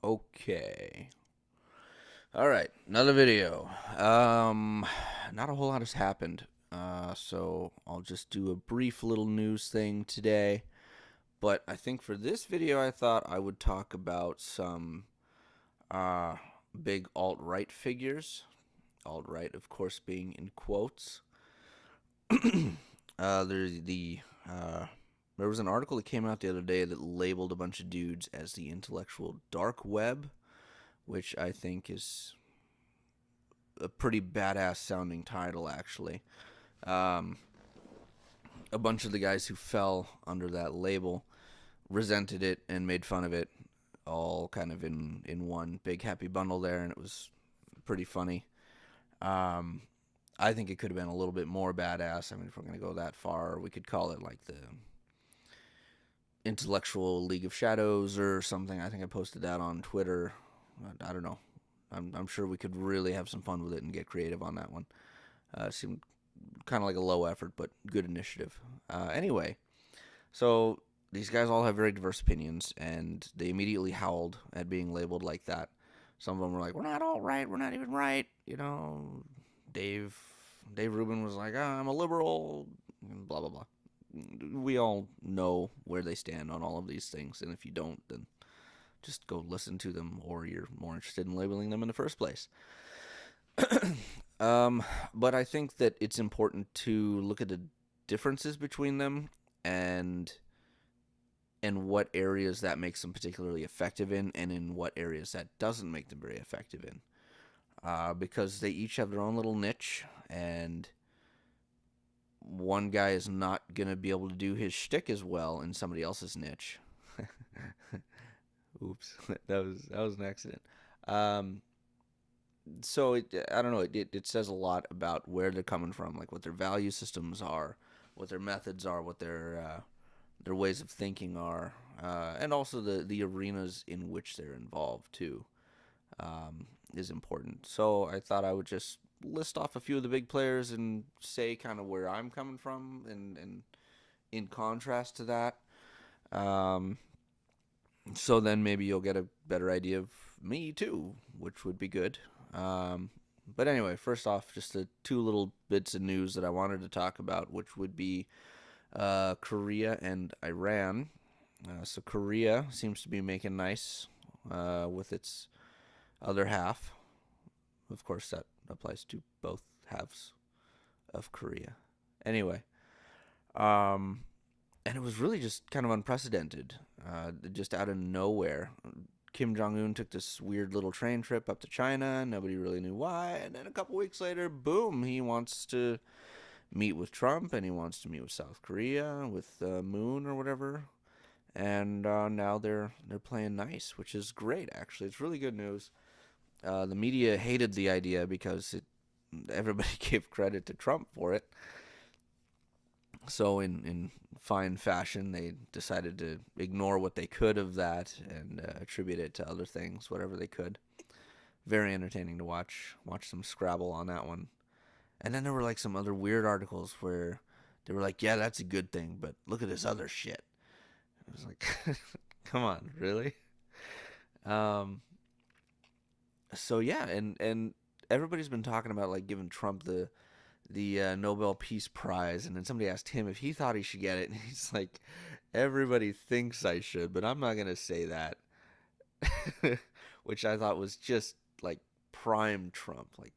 Okay. All right, another video. Not a whole lot has happened. So I'll just do a brief little news thing today. But I think for this video, I thought I would talk about some uh, big alt-right figures. Alt-right, of course, being in quotes. There's there was an article that came out the other day that labeled a bunch of dudes as the intellectual dark web, which I think is a pretty badass sounding title, actually. Um, a bunch of the guys who fell under that label resented it and made fun of it, all kind of in one big happy bundle there, and it was pretty funny. Um, I think it could have been a little bit more badass. I mean, if we're going to go that far, we could call it like the Intellectual League of Shadows or something. I think I posted that on Twitter. I don't know. I'm sure we could really have some fun with it and get creative on that one. Seemed kind of like a low effort, but good initiative. Anyway, so these guys all have very diverse opinions, and they immediately howled at being labeled like that. Some of them were like, "We're not all right. We're not even right." You know, Dave Rubin was like, "I'm a liberal," and blah blah blah. We all know where they stand on all of these things, and if you don't, then just go listen to them, or you're more interested in labeling them in the first place. But I think that it's important to look at the differences between them and what areas that makes them particularly effective in, and in what areas that doesn't make them very effective in. Because they each have their own little niche, and one guy is not going to be able to do his shtick as well in somebody else's niche. Oops, that was an accident. So I don't know. It says a lot about where they're coming from, like what their value systems are, what their methods are, what their ways of thinking are, and also the arenas in which they're involved too, is important. So I thought I would just list off a few of the big players and say kind of where I'm coming from, and in contrast to that. Um, so then maybe you'll get a better idea of me too, which would be good. But anyway, first off, just the two little bits of news that I wanted to talk about, which would be Korea and Iran. So Korea seems to be making nice with its other half. Of course, that applies to both halves of Korea. Anyway, and it was really just kind of unprecedented, just out of nowhere. Kim Jong-un took this weird little train trip up to China. Nobody really knew why. And then a couple weeks later, boom, he wants to meet with Trump, and he wants to meet with South Korea, with Moon or whatever. And now they're playing nice, which is great, actually. It's really good news. The media hated the idea because everybody gave credit to Trump for it. So in fine fashion, they decided to ignore what they could of that and attribute it to other things, whatever they could. Very entertaining to watch some Scrabble on that one. And then there were like some other weird articles where they were like, yeah, that's a good thing, but look at this other shit. I was like, come on, really? Um, so yeah, and everybody's been talking about like giving Trump the Nobel Peace Prize, and then somebody asked him if he thought he should get it, and he's like, everybody thinks I should, but I'm not gonna say that. Which I thought was just like prime Trump, like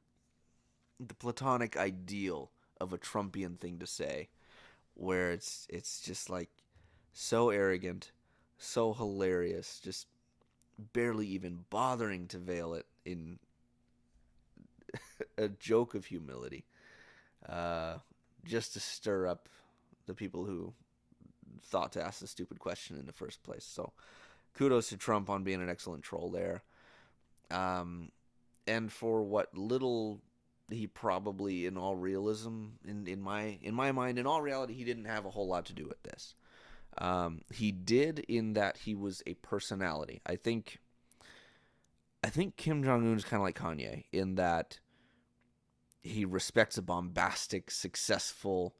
the platonic ideal of a Trumpian thing to say, where it's just like so arrogant, so hilarious, just barely even bothering to veil it in a joke of humility, uh, just to stir up the people who thought to ask the stupid question in the first place. So kudos to Trump on being an excellent troll there. And for what little he probably, in all realism, in my mind, in all reality, he didn't have a whole lot to do with this. He did, in that he was a personality. I think Kim Jong Un is kind of like Kanye in that he respects a bombastic, successful,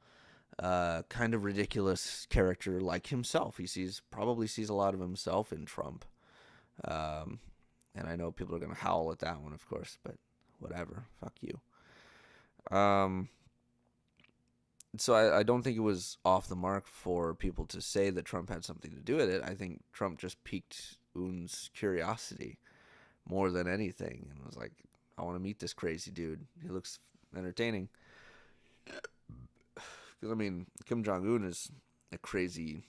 kind of ridiculous character like himself. Probably sees a lot of himself in Trump. Um, and I know people are gonna howl at that one, of course, but whatever. Fuck you. Um, so I don't think it was off the mark for people to say that Trump had something to do with it. I think Trump just piqued Un's curiosity more than anything, and was like, I want to meet this crazy dude. He looks entertaining. Because I mean, Kim Jong Un is a crazy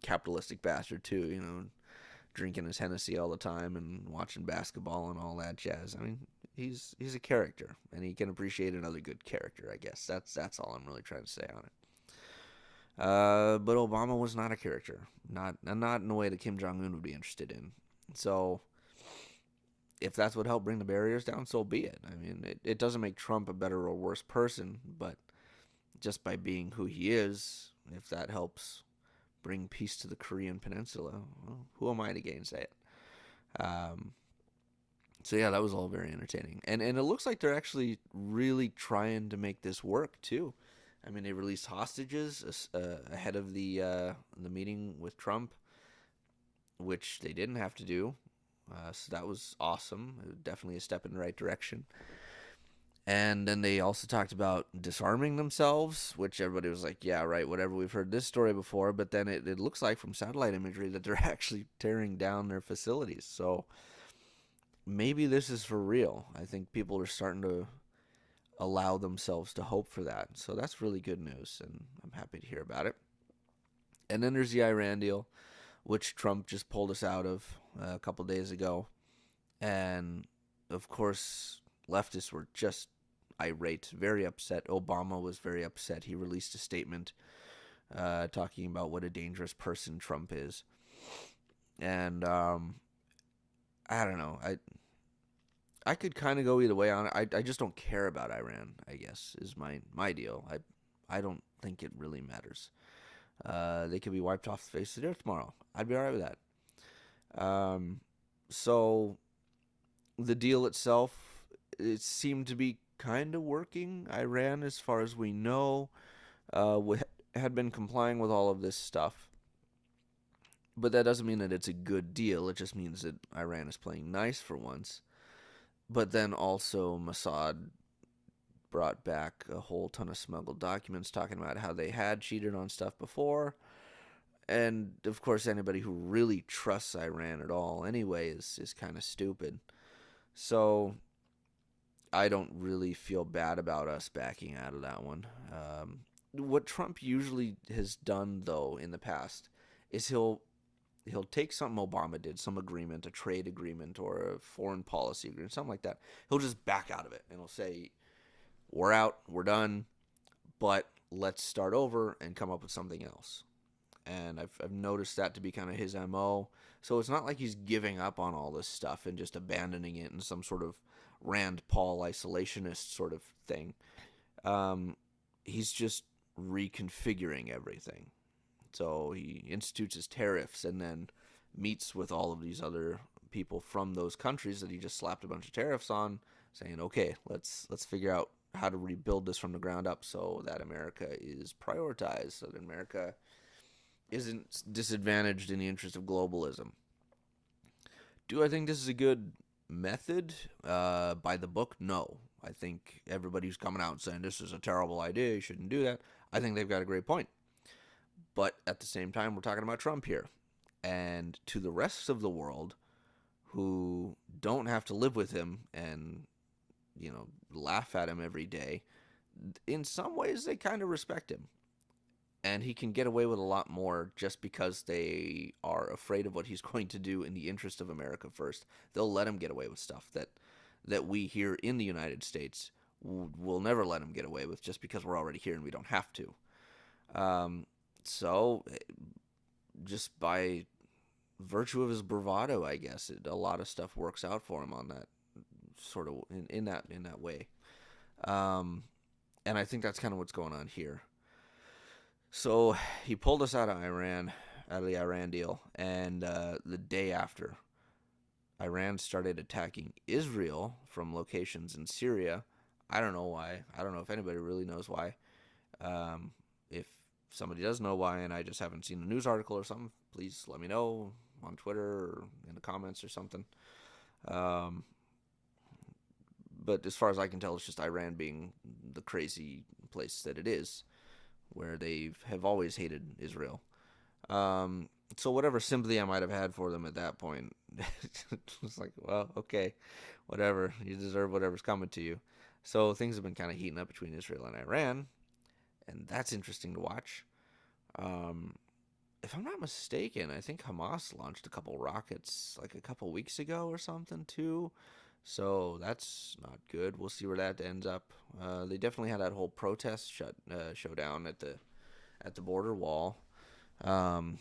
capitalistic bastard too. Drinking his Hennessy all the time and watching basketball and all that jazz. I mean, he's a character, and he can appreciate another good character. I guess that's all I'm really trying to say on it. But Obama was not a character, not in the way that Kim Jong Un would be interested in. So if that's what helped bring the barriers down, so be it. I mean, it doesn't make Trump a better or worse person, but just by being who he is, if that helps bring peace to the Korean Peninsula, well, who am I to gainsay it? Um, so yeah, that was all very entertaining, and it looks like they're actually really trying to make this work too. I mean, they released hostages ahead of the meeting with Trump, which they didn't have to do. So that was awesome. Definitely a step in the right direction. And then they also talked about disarming themselves, which everybody was like, yeah, right, whatever. We've heard this story before. But then it looks like from satellite imagery that they're actually tearing down their facilities. So maybe this is for real. I think people are starting to allow themselves to hope for that. So that's really good news, and I'm happy to hear about it. And then there's the Iran deal, which Trump just pulled us out of a couple days ago. And of course, leftists were just irate, very upset. Obama was very upset. He released a statement talking about what a dangerous person Trump is. And I don't know. I could kind of go either way on it. I just don't care about Iran, I guess, is my deal. I don't think it really matters. They could be wiped off the face of the earth tomorrow. I'd be all right with that. So the deal itself, it seemed to be kind of working. Iran, as far as we know, had been complying with all of this stuff. But that doesn't mean that it's a good deal. It just means that Iran is playing nice for once. But then also Mossad brought back a whole ton of smuggled documents talking about how they had cheated on stuff before. And of course, anybody who really trusts Iran at all anyway is kind of stupid. So I don't really feel bad about us backing out of that one. What Trump usually has done, though, in the past, is he'll take something Obama did, some agreement, a trade agreement or a foreign policy agreement, something like that. He'll just back out of it and he'll say, "We're out, we're done, but let's start over and come up with something else." And I've noticed that to be kind of his MO. So it's not like he's giving up on all this stuff and just abandoning it in some sort of Rand Paul isolationist sort of thing. He's just reconfiguring everything. So he institutes his tariffs and then meets with all of these other people from those countries that he just slapped a bunch of tariffs on, saying, "Okay, let's figure out how to rebuild this from the ground up so that America is prioritized, so that America isn't disadvantaged in the interest of globalism." Do I think this is a good method by the book? No. I think everybody who's coming out and saying this is a terrible idea, you shouldn't do that, I think they've got a great point. But at the same time, we're talking about Trump here. And to the rest of the world who don't have to live with him and, laugh at him every day, in some ways they kind of respect him. And he can get away with a lot more just because they are afraid of what he's going to do in the interest of America first. They'll let him get away with stuff that we here in the United States will never let him get away with just because we're already here and we don't have to. So just by virtue of his bravado, I guess, a lot of stuff works out for him on that sort of in that way. And I think that's kind of what's going on here. So he pulled us out of the Iran deal, and the day after, Iran started attacking Israel from locations in Syria. I don't know why. I don't know if anybody really knows why. if somebody does know why and I just haven't seen a news article or something, please let me know on Twitter or in the comments or something. Um, but as far as I can tell, it's just Iran being the crazy place that it is, where they have always hated Israel. So whatever sympathy I might have had for them at that point, it was like, well, okay, whatever. You deserve whatever's coming to you. So things have been kind of heating up between Israel and Iran, and that's interesting to watch. Um, if I'm not mistaken, I think Hamas launched a couple rockets like a couple weeks ago or something too. So that's not good. We'll see where that ends up. They definitely had that whole protest showdown at the border wall. Um,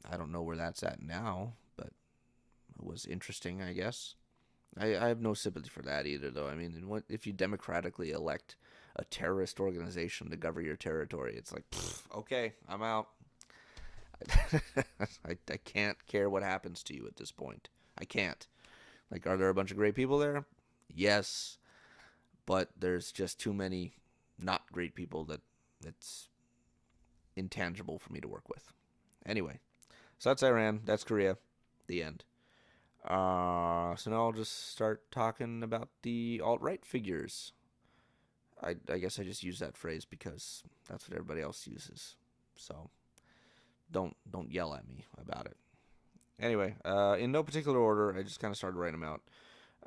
I don't know where that's at now, but it was interesting, I guess. I have no sympathy for that either, though. I mean, if you democratically elect a terrorist organization to govern your territory, it's like, okay, I'm out. I can't care what happens to you at this point. I can't. Like, are there a bunch of great people there? Yes, but there's just too many not great people that it's intangible for me to work with. Anyway, so that's Iran. That's Korea. The end. So now I'll just start talking about the alt-right figures. I guess I just use that phrase because that's what everybody else uses. So don't yell at me about it. Anyway, in no particular order, I just kind of started writing them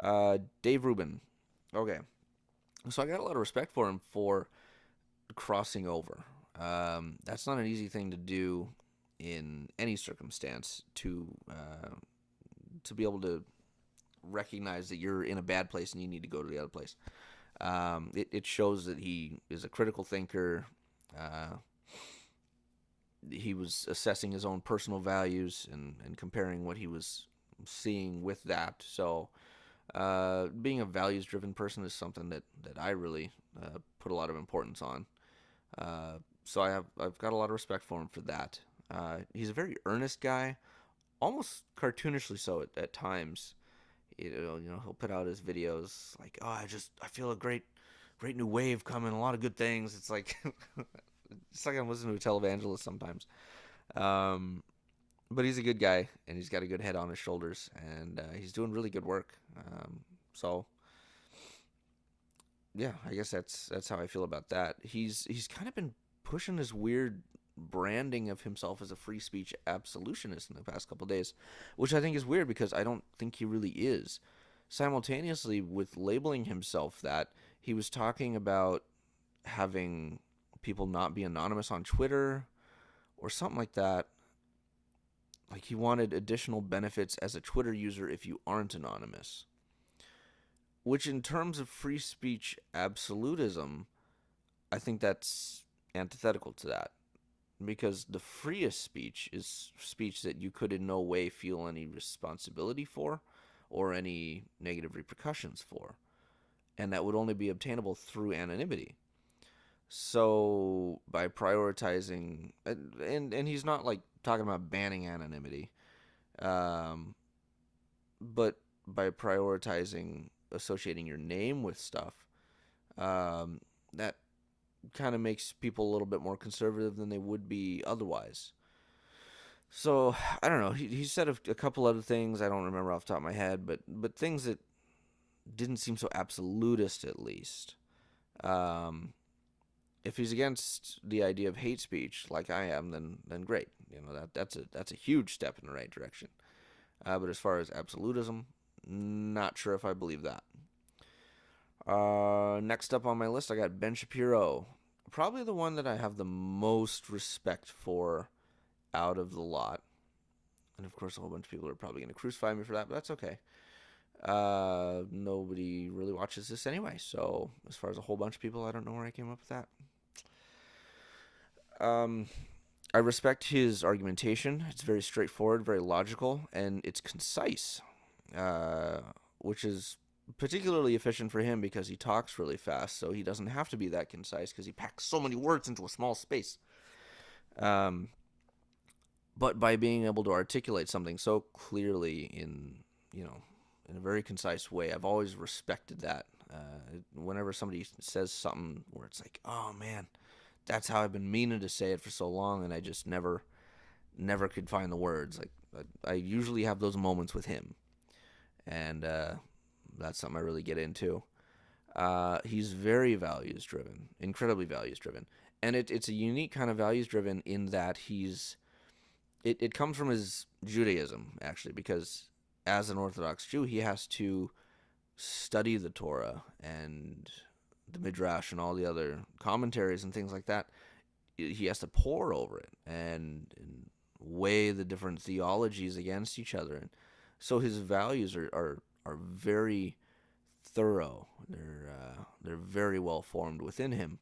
out. Dave Rubin. Okay. So I got a lot of respect for him for crossing over. That's not an easy thing to do in any circumstance to be able to recognize that you're in a bad place and you need to go to the other place. It shows that he is a critical thinker. He was assessing his own personal values and comparing what he was seeing with that. So being a values-driven person is something that I really put a lot of importance on. So I've got a lot of respect for him for that. He's a very earnest guy, almost cartoonishly so at times. He'll put out his videos like, "Oh, I feel a great new wave coming, a lot of good things." It's like it's like I'm listening to a televangelist sometimes. Um, but he's a good guy, and he's got a good head on his shoulders, and he's doing really good work. So yeah, I guess that's how I feel about that. He's kind of been pushing this weird branding of himself as a free speech absolutionist in the past couple of days, which I think is weird because I don't think he really is. Simultaneously with labeling himself that, he was talking about having people not be anonymous on Twitter or something like that. Like he wanted additional benefits as a Twitter user if you aren't anonymous. Which, in terms of free speech absolutism, I think that's antithetical to that. Because the freest speech is speech that you could in no way feel any responsibility for or any negative repercussions for. And that would only be obtainable through anonymity. So by prioritizing, and he's not like talking about banning anonymity, um, but by prioritizing associating your name with stuff, that kind of makes people a little bit more conservative than they would be otherwise. So I don't know. He said a couple other things I don't remember off the top of my head, but things that didn't seem so absolutist at least. Um, if he's against the idea of hate speech like I am, then great. That's a huge step in the right direction. But as far as absolutism, not sure if I believe that. Next up on my list, I got Ben Shapiro. Probably the one that I have the most respect for out of the lot. And of course, a whole bunch of people are probably going to crucify me for that, but that's okay. Nobody really watches this anyway, so as far as a whole bunch of people, I don't know where I came up with that. I respect his argumentation. It's very straightforward, very logical, and it's concise, which is particularly efficient for him because he talks really fast, so he doesn't have to be that concise because he packs so many words into a small space. But by being able to articulate something so clearly in a very concise way, I've always respected that. Whenever somebody says something where it's like, oh man, that's how I've been meaning to say it for so long, and I just never could find the words. Like I usually have those moments with him, and that's something I really get into. He's very values driven, incredibly values driven, and it's a unique kind of values driven in that it comes from his Judaism actually, because as an Orthodox Jew, he has to study the Torah and the Midrash and all the other commentaries and things like that. He has to pore over it and weigh the different theologies against each other, and so his values are very thorough. They're very well formed within him.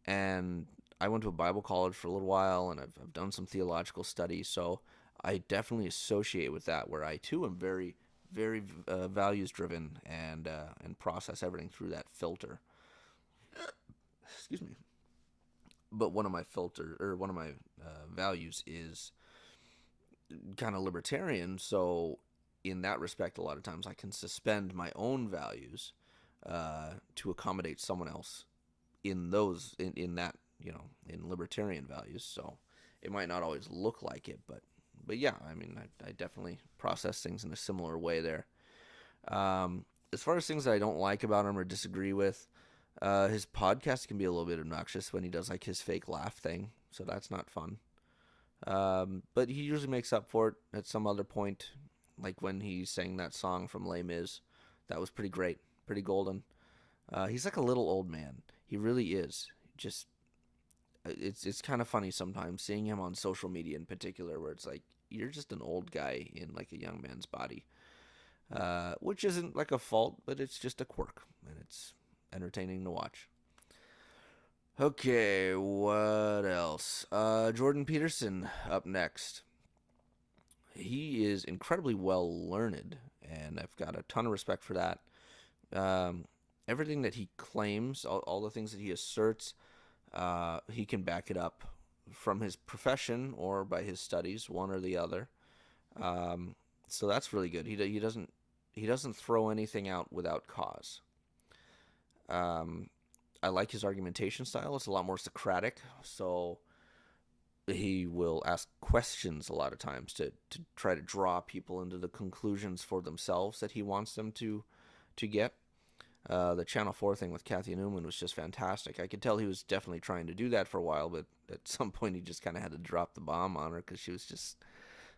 And I went to a Bible college for a little while, and I've done some theological study, so I definitely associate with that, where I too am very values driven and process everything through that filter. Excuse me. But one of my values is kind of libertarian. So in that respect, a lot of times I can suspend my own values to accommodate someone else in that, in libertarian values. So it might not always look like it, but yeah, I mean, I definitely process things in a similar way there. As far as things that I don't like about him or disagree with, his podcast can be a little bit obnoxious when he does like his fake laugh thing, so that's not fun. But he usually makes up for it at some other point, like when he sang that song from Les Mis. That was pretty great, pretty golden. He's like a little old man. He really is. Just it's kind of funny sometimes seeing him on social media in particular, where it's like you're just an old guy in like a young man's body, which isn't like a fault, but it's just a quirk, and it's entertaining to watch. Okay, what else? Jordan Peterson up next. He is incredibly well learned, and I've got a ton of respect for that. Um, Everything that he claims, all the things that he asserts, he can back it up from his profession or by his studies, one or the other. So that's really good. He doesn't throw anything out without cause. Um, I like his argumentation style. It's a lot more Socratic, so he will ask questions a lot of times to try to draw people into the conclusions for themselves that he wants them to get. The Channel 4 thing with Kathy Newman was just fantastic. I could tell he was definitely trying to do that for a while, but at some point he just kind of had to drop the bomb on her because she was just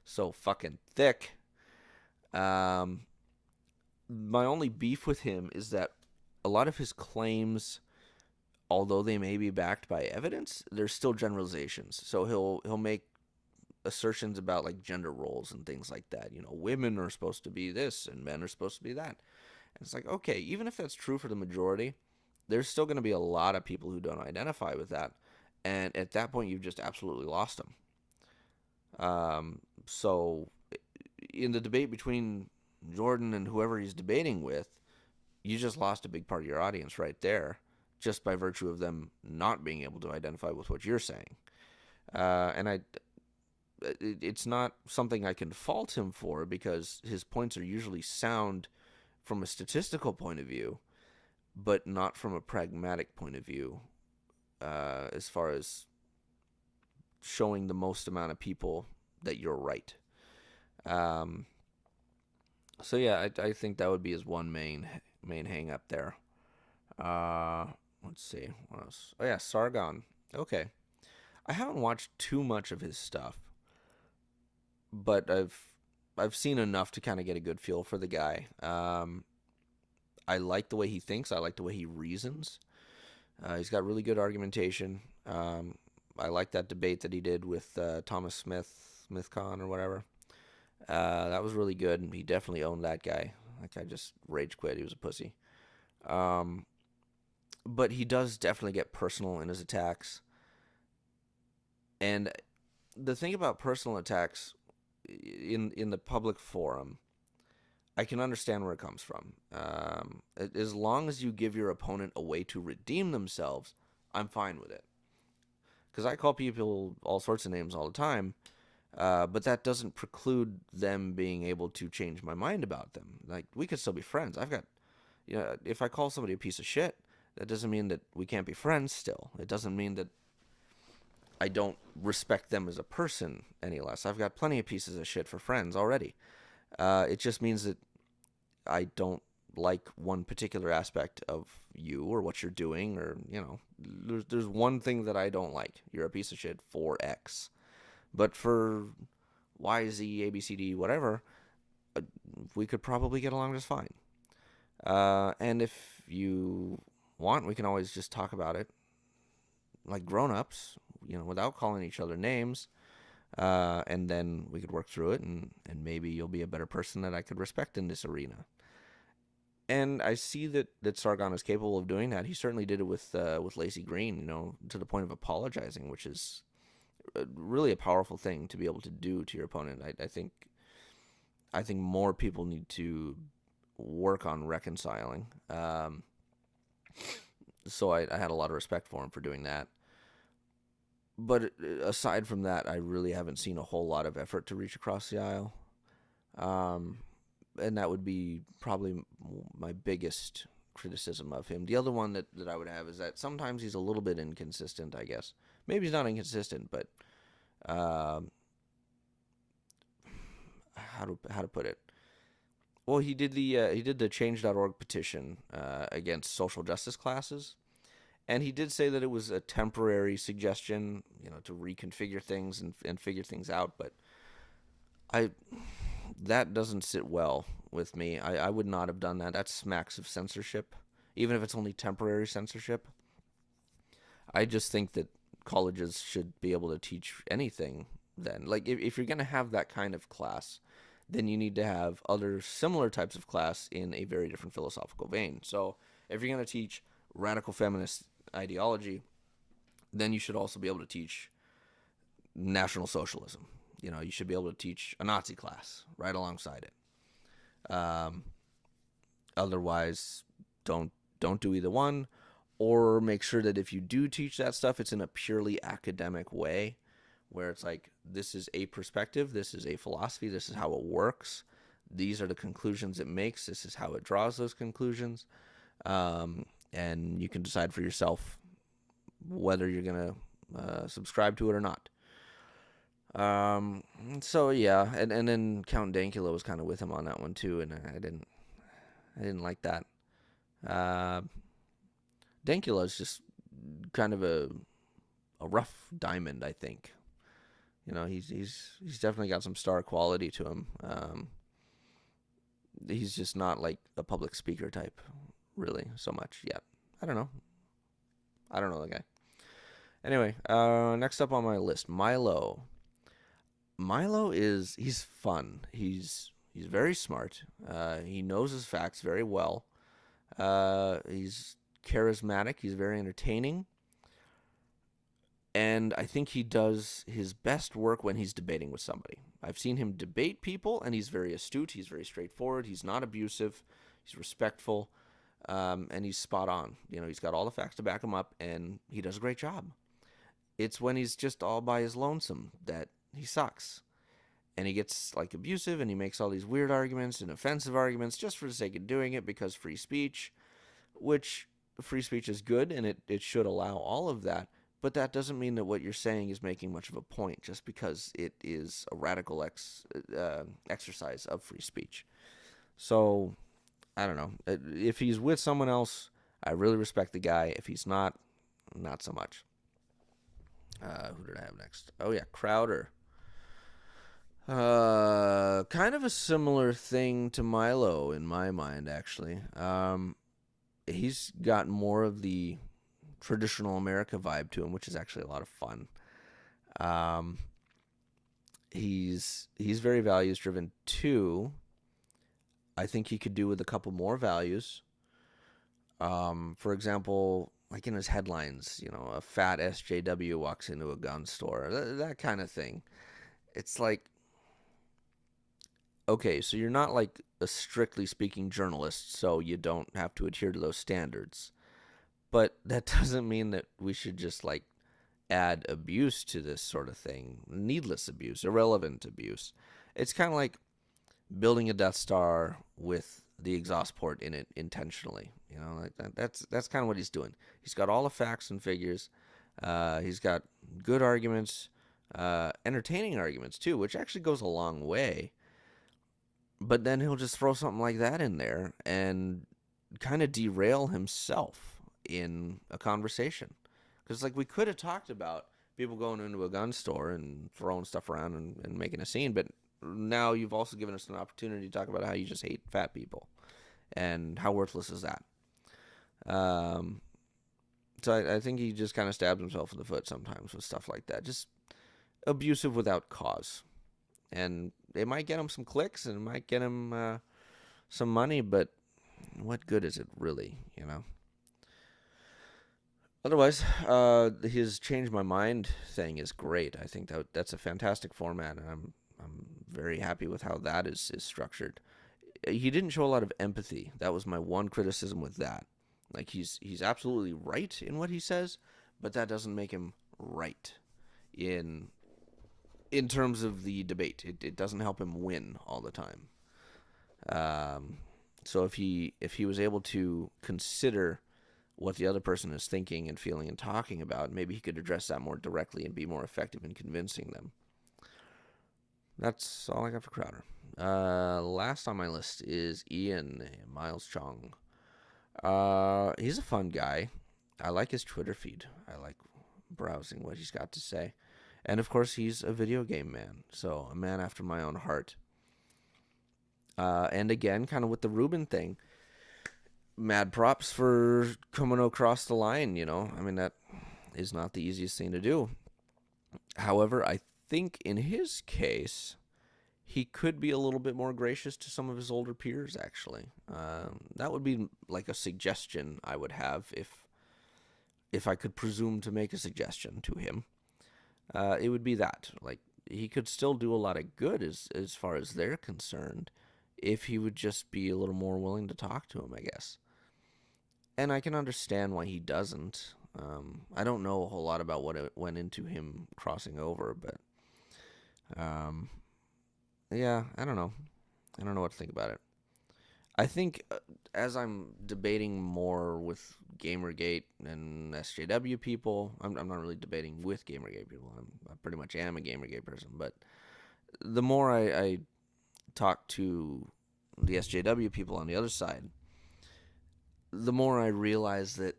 so fucking thick. Um, my only beef with him is that a lot of his claims, although they may be backed by evidence, they're still generalizations. So he'll make assertions about like gender roles and things like that. Women are supposed to be this and men are supposed to be that. And it's like, okay, even if that's true for the majority, there's still going to be a lot of people who don't identify with that. And at that point, you've just absolutely lost them. So in the debate between Jordan and whoever he's debating with, you just lost a big part of your audience right there, just by virtue of them not being able to identify with what you're saying. And it's not something I can fault him for, because his points are usually sound from a statistical point of view, but not from a pragmatic point of view, as far as showing the most amount of people that you're right. Um, so yeah, I think that would be his one main hang up there. Let's see what else. Oh yeah, Sargon. Okay, I haven't watched too much of his stuff, but I've seen enough to kind of get a good feel for the guy. I like the way he thinks. I like the way he reasons. He's got really good argumentation. I like that debate that he did with Thomas Smithcon or whatever. That was really good, and he definitely owned that guy. That guy just rage quit. He was a pussy. Um, but he does definitely get personal in his attacks. And the thing about personal attacks in the public forum, I can understand where it comes from. As long as you give your opponent a way to redeem themselves, I'm fine with it. Because I call people all sorts of names all the time, but that doesn't preclude them being able to change my mind about them. Like, we could still be friends. If I call somebody a piece of shit, that doesn't mean that we can't be friends still. It doesn't mean that I don't respect them as a person any less. I've got plenty of pieces of shit for friends already. It just means that I don't like one particular aspect of you or what you're doing, or there's one thing that I don't like. You're a piece of shit for X, but for Y, Z, A, B, C, D, whatever, uh, we could probably get along just fine. And if you want, we can always just talk about it like grown-ups, without calling each other names. And then we could work through it, and maybe you'll be a better person that I could respect in this arena. And I see that Sargon is capable of doing that. He certainly did it with Lacey Green, to the point of apologizing, which is really a powerful thing to be able to do to your opponent. I think more people need to work on reconciling. So I had a lot of respect for him for doing that. But aside from that, I really haven't seen a whole lot of effort to reach across the aisle. Um, and that would be probably my biggest criticism of him. The other one that I would have is that sometimes he's a little bit inconsistent, I guess. Maybe he's not inconsistent, but um, how to put it? Well, he did the Change.org petition against social justice classes, and he did say that it was a temporary suggestion, to reconfigure things and figure things out. But I that doesn't sit well with me. I would not have done that. That smacks of censorship, even if it's only temporary censorship. I just think that colleges should be able to teach anything then. Like, if you're going to have that kind of class, then you need to have other similar types of class in a very different philosophical vein. So if you're going to teach radical feminist ideology, then you should also be able to teach National Socialism. You should be able to teach a Nazi class right alongside it. Otherwise, don't do either one, or make sure that if you do teach that stuff, it's in a purely academic way, where it's like, this is a perspective, this is a philosophy, this is how it works, these are the conclusions it makes, this is how it draws those conclusions, and you can decide for yourself whether you're gonna subscribe to it or not. So yeah, and then Count Dankula was kind of with him on that one too, and I didn't like that. Uh, Dankula is just kind of a rough diamond, I think. He's definitely got some star quality to him. He's just not like a public speaker type, really, so much yet. I don't know. I don't know the guy. Anyway, next up on my list, Milo. He's fun. He's very smart. He knows his facts very well. He's charismatic. He's very entertaining. And I think he does his best work when he's debating with somebody. I've seen him debate people, and he's very astute. He's very straightforward. He's not abusive. He's respectful. And he's spot on. He's got all the facts to back him up, and he does a great job. It's when he's just all by his lonesome that he sucks. And he gets like abusive, and he makes all these weird arguments and offensive arguments just for the sake of doing it, because free speech, which free speech is good, and it should allow all of that. But that doesn't mean that what you're saying is making much of a point, just because it is a radical exercise of free speech. So, I don't know. If he's with someone else, I really respect the guy. If he's not, not so much. Who did I have next? Oh, yeah, Crowder. Kind of a similar thing to Milo in my mind, actually. He's got more of the traditional America vibe to him, which is actually a lot of fun. Um, he's very values driven too. I think he could do with a couple more values. For example, like in his headlines, a fat SJW walks into a gun store, that kind of thing. It's like, okay, so you're not like a strictly speaking journalist, so you don't have to adhere to those standards. But that doesn't mean that we should just like add abuse to this sort of thing. Needless abuse, irrelevant abuse. It's kind of like building a Death Star with the exhaust port in it intentionally. Like that's kind of what he's doing. He's got all the facts and figures. He's got good arguments, entertaining arguments too, which actually goes a long way. But then he'll just throw something like that in there and kind of derail himself in a conversation. Because, like, we could have talked about people going into a gun store and throwing stuff around and making a scene, but now you've also given us an opportunity to talk about how you just hate fat people and how worthless is that. Um, so I think he just kind of stabs himself in the foot sometimes with stuff like that. Just abusive without cause. And it might get him some clicks and it might get him some money, but what good is it really, you know? Otherwise, his change my mind thing is great. I think that's a fantastic format, and I'm very happy with how that is structured. He didn't show a lot of empathy. That was my one criticism with that. Like, he's absolutely right in what he says, but that doesn't make him right in terms of the debate. It doesn't help him win all the time. So if he was able to consider what the other person is thinking and feeling and talking about, maybe he could address that more directly and be more effective in convincing them. That's all I got for Crowder. Last on my list is Ian Miles Chong. He's a fun guy. I like his Twitter feed. I like browsing what he's got to say. And of course, he's a video game man, so a man after my own heart. And again, kind of with the Ruben thing, mad props for coming across the line, you know. I mean, that is not the easiest thing to do. However, I think in his case, he could be a little bit more gracious to some of his older peers, actually. That would be like a suggestion I would have if I could presume to make a suggestion to him. It would be that. Like, he could still do a lot of good as far as they're concerned if he would just be a little more willing to talk to him, I guess. And I can understand why he doesn't. I don't know a whole lot about what it went into him crossing over, but yeah, I don't know. I don't know what to think about it. I think as I'm debating more with Gamergate and SJW people, I'm not really debating with Gamergate people. I pretty much am a Gamergate person, but the more I talk to the SJW people on the other side, the more I realize that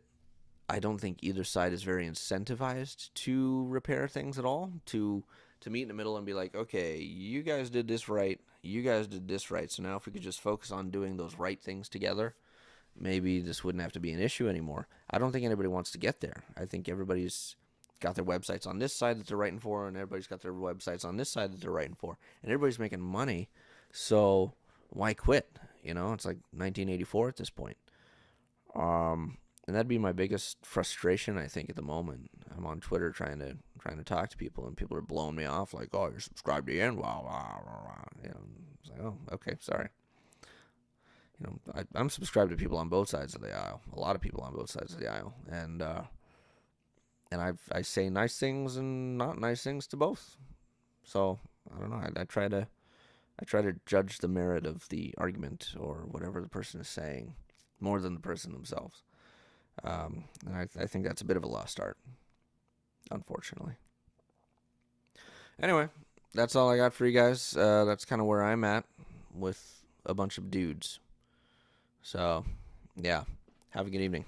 I don't think either side is very incentivized to repair things at all, to meet in the middle and be like, okay, you guys did this right, you guys did this right, so now if we could just focus on doing those right things together, maybe this wouldn't have to be an issue anymore. I don't think anybody wants to get there. I think everybody's got their websites on this side that they're writing for, and everybody's got their websites on this side that they're writing for, and everybody's making money, so why quit? You know, it's like 1984 at this point. And that'd be my biggest frustration, I think, at the moment. I'm on Twitter trying to talk to people, and people are blowing me off like, "Oh, you're subscribed to Ian." Wow, wow, wow, wow. You know, it's like, oh, okay, sorry. You know, I'm subscribed to people on both sides of the aisle. A lot of people on both sides of the aisle, and I say nice things and not nice things to both. So I don't know. I try to judge the merit of the argument or whatever the person is saying more than the person themselves. And I think that's a bit of a lost art, unfortunately. Anyway, that's all I got for you guys. That's kind of where I'm at with a bunch of dudes. So, yeah, have a good evening.